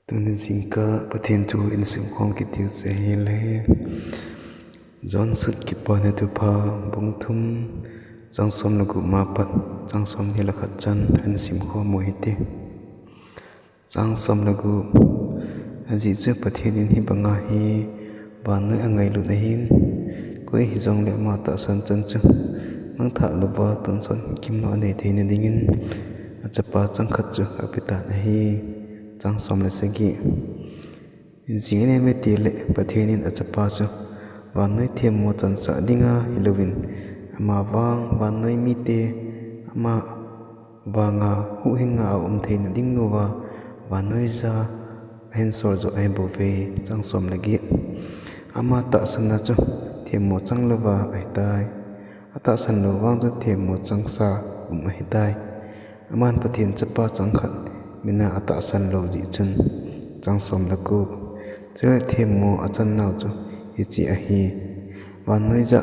Tuni zingka pathian tu in sim khom ki tiu che le zon sut ki pa na tu pha bung thum chang som na gu ma pat chang som ni la khat chan an sim khom mo hite chang som na gu aji chu pathian in hi banga hi ba noi angai lu na hin koi hi zong le ma ta san chan chu mang tha lu ba ton son kim no ne thein dingin achapa chang khat chu apita na hi chang som le segi zine me tile pathianin achapa chu wa noi them mo chan sa dinga hilovin ama wang wa noi mi te ama wanga hu hinga thein ding no wa noi za hen sor zo ai bo ve chang som lagi ama ta san na chu them mo chang lova ai tai ata san lo wang chu them mo chang sa ai tai aman pathian chapa chang khat mina ata san lo ji chun chang som la ku chue them mo achan nau chu hi chi a hi wa noi za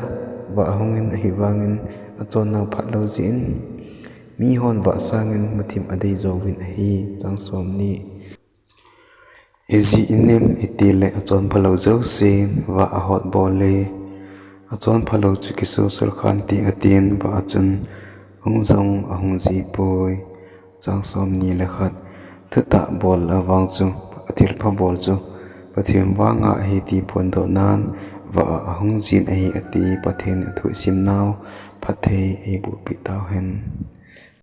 wa hongin a hi wangin a chon nau phat lo ji in mi hon wa sangin muthim adei zo win a hi chang som ni ezi inem itile a chon phalo zo sin wa a hot bole a chon phalo chu ki so sur khan ti atin wa chun hong zong a hong ji poi chang som ni la khat thata bol awang chu athil pha bol chu pathian wanga hi ti pon do nan wa ahong jin hi ati pathian thu sim naw phathei e bu pi taw hen